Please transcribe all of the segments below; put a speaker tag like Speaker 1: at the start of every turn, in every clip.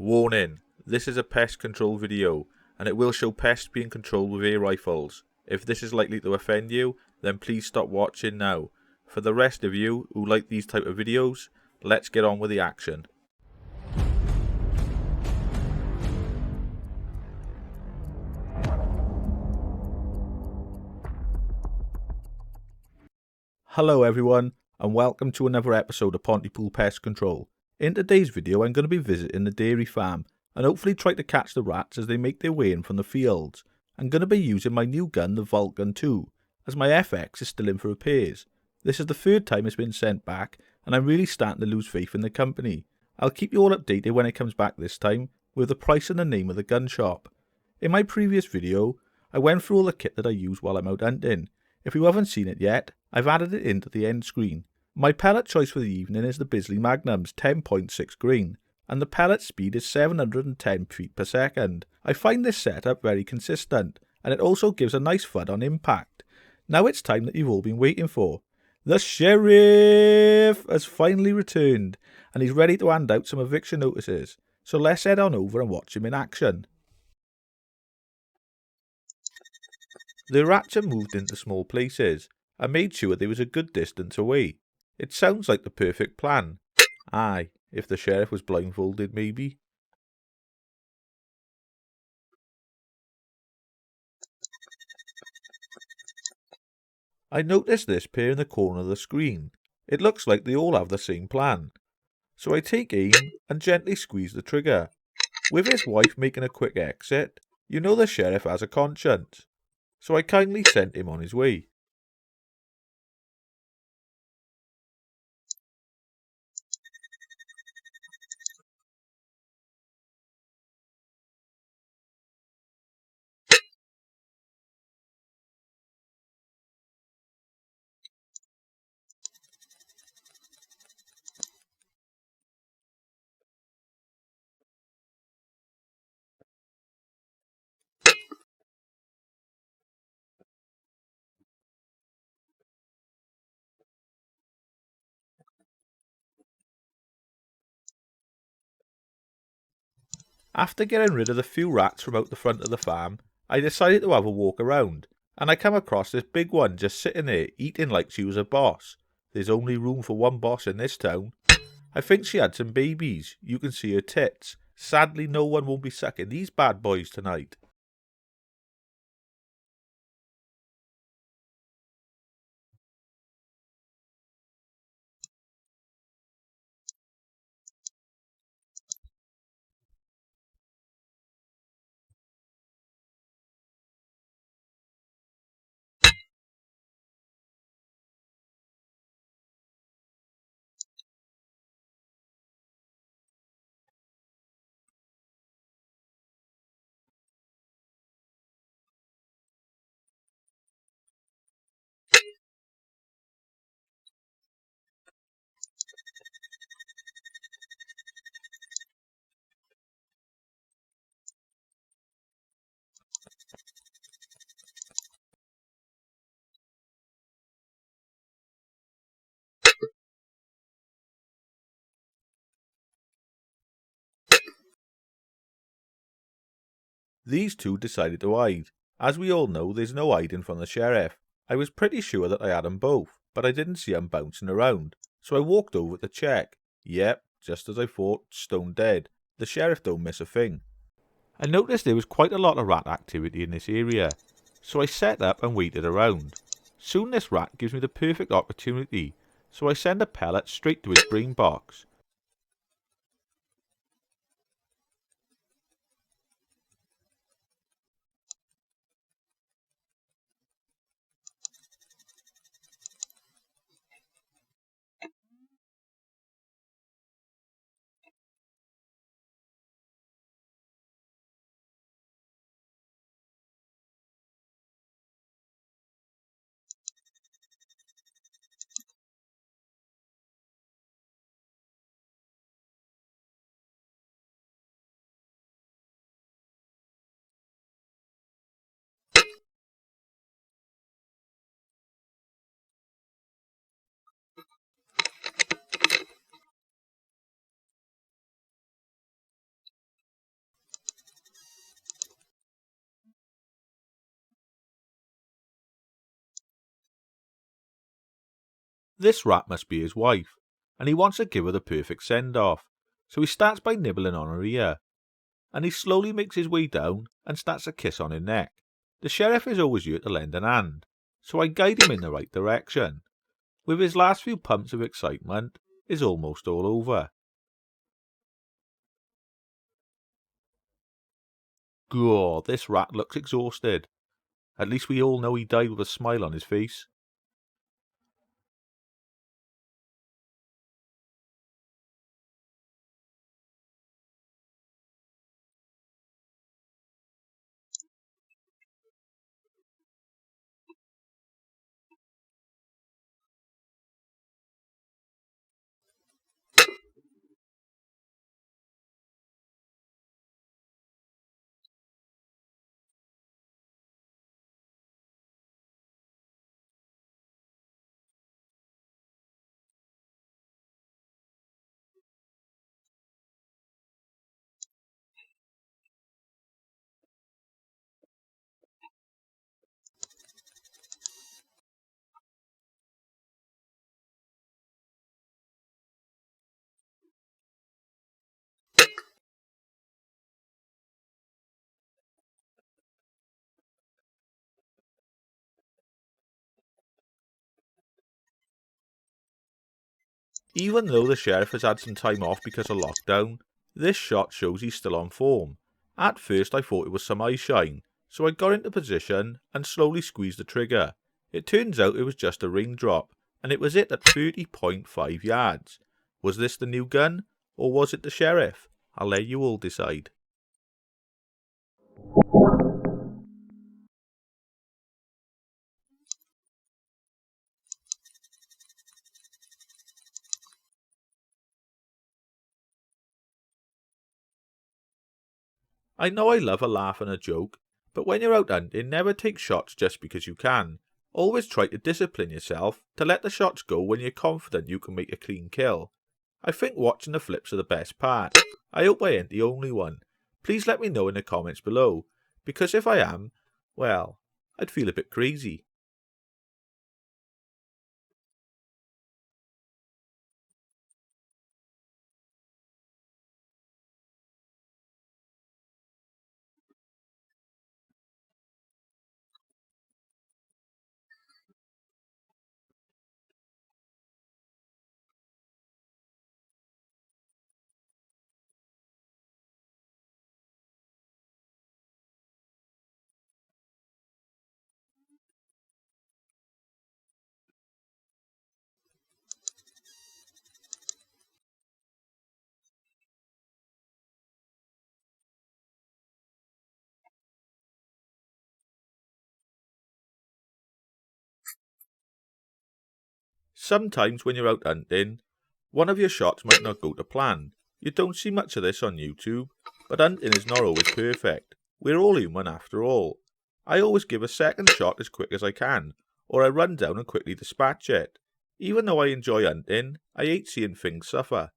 Speaker 1: Warning, this is a pest control video, and it will show pests being controlled with air rifles. If this is likely to offend you, then please stop watching now. For the rest of you who like these type of videos, let's get on with the action. Hello everyone, and welcome to another episode of Pontypool Pest Control. In today's video I'm going to be visiting the dairy farm and hopefully try to catch the rats as they make their way in from the fields. I'm going to be using my new gun, the Vulcan 2, as my FX is still in for repairs. This is the third time it's been sent back and I'm really starting to lose faith in the company. I'll keep you all updated when it comes back this time with the price and the name of the gun shop. In my previous video I went through all the kit that I use while I'm out hunting. If you haven't seen it yet, I've added it into the end screen. My pellet choice for the evening is the Bisley Magnums 10.6 grain, and the pellet speed is 710 feet per second. I find this setup very consistent, and it also gives a nice thud on impact. Now it's time that you've all been waiting for. The Sheriff has finally returned, and he's ready to hand out some eviction notices. So let's head on over and watch him in action. The rats had moved into small places. I made sure they was a good distance away. It sounds like the perfect plan. Aye, if the sheriff was blindfolded maybe. I noticed this pair in the corner of the screen. It looks like they all have the same plan. So I take aim and gently squeeze the trigger. With his wife making a quick exit, you know the sheriff has a conscience. So I kindly sent him on his way. After getting rid of the few rats from out the front of the farm, I decided to have a walk around, and I come across this big one just sitting there eating like she was a boss. There's only room for one boss in this town. I think she had some babies. You can see her tits. Sadly, no one won't be sucking these bad boys tonight. These two decided to hide. As we all know, there's no hiding from the sheriff. I was pretty sure that I had 'em both, but I didn't see 'em bouncing around, so I walked over to check. Yep, just as I thought, stone dead. The sheriff don't miss a thing. I noticed there was quite a lot of rat activity in this area, so I set up and waited around. Soon this rat gives me the perfect opportunity, so I send a pellet straight to his brain box. This rat must be his wife, and he wants to give her the perfect send-off, so he starts by nibbling on her ear, and he slowly makes his way down and starts to kiss on her neck. The sheriff is always here to lend an hand, so I guide him in the right direction. With his last few pumps of excitement, is almost all over. God, this rat looks exhausted. At least we all know he died with a smile on his face. Even though the sheriff has had some time off because of lockdown, this shot shows he's still on form. At first I thought it was some eye shine, so I got into position and slowly squeezed the trigger. It turns out it was just a raindrop, and it was hit at 30.5 yards. Was this the new gun, or was it the sheriff? I'll let you all decide. I know I love a laugh and a joke, but when you're out hunting, never take shots just because you can. Always try to discipline yourself to let the shots go when you're confident you can make a clean kill. I think watching the flips are the best part. I hope I ain't the only one. Please let me know in the comments below, because if I am, well, I'd feel a bit crazy. Sometimes when you're out hunting, one of your shots might not go to plan. You don't see much of this on YouTube, but hunting is not always perfect. We're all human after all. I always give a second shot as quick as I can, or I run down and quickly dispatch it. Even though I enjoy hunting, I hate seeing things suffer.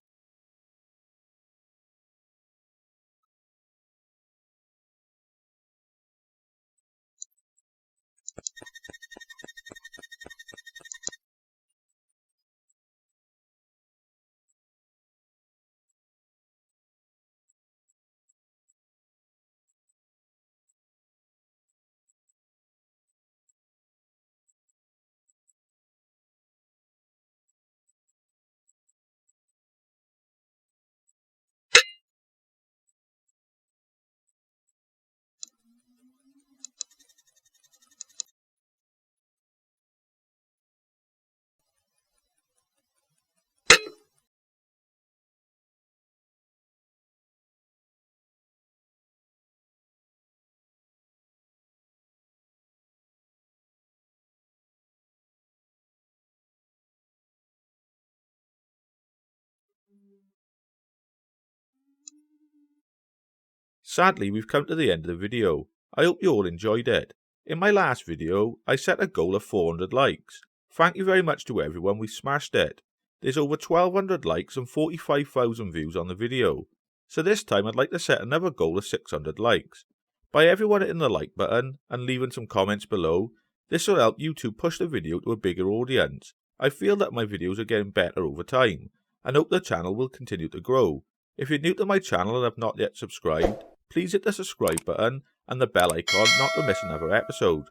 Speaker 1: Sadly, we've come to the end of the video. I hope you all enjoyed it. In my last video, I set a goal of 400 likes. Thank you very much to everyone, we smashed it. There's over 1200 likes and 45,000 views on the video. So this time I'd like to set another goal of 600 likes. By everyone hitting the like button and leaving some comments below, this will help YouTube push the video to a bigger audience, I feel that my videos are getting better over time, and hope the channel will continue to grow. If you're new to my channel and have not yet subscribed, please hit the subscribe button and the bell icon not to miss another episode.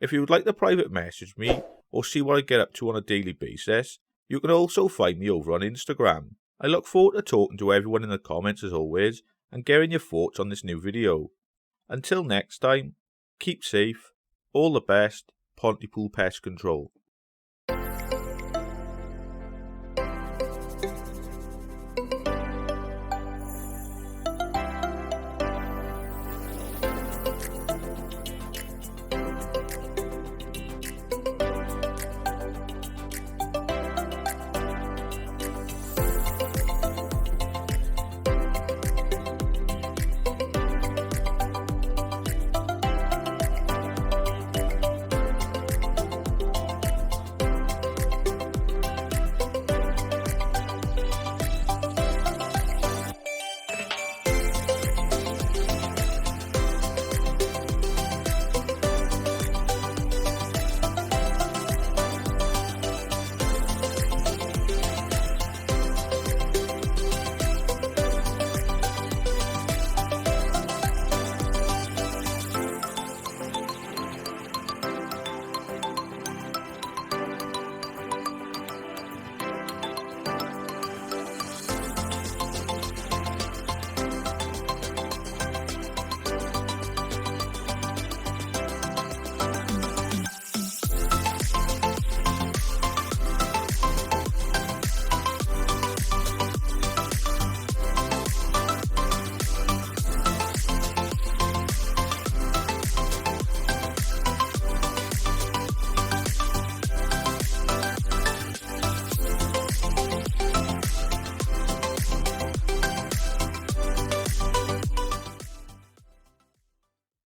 Speaker 1: If you would like to private message me or see what I get up to on a daily basis, you can also find me over on Instagram. I look forward to talking to everyone in the comments as always and getting your thoughts on this new video. Until next time, keep safe, all the best, Pontypool Pest Control.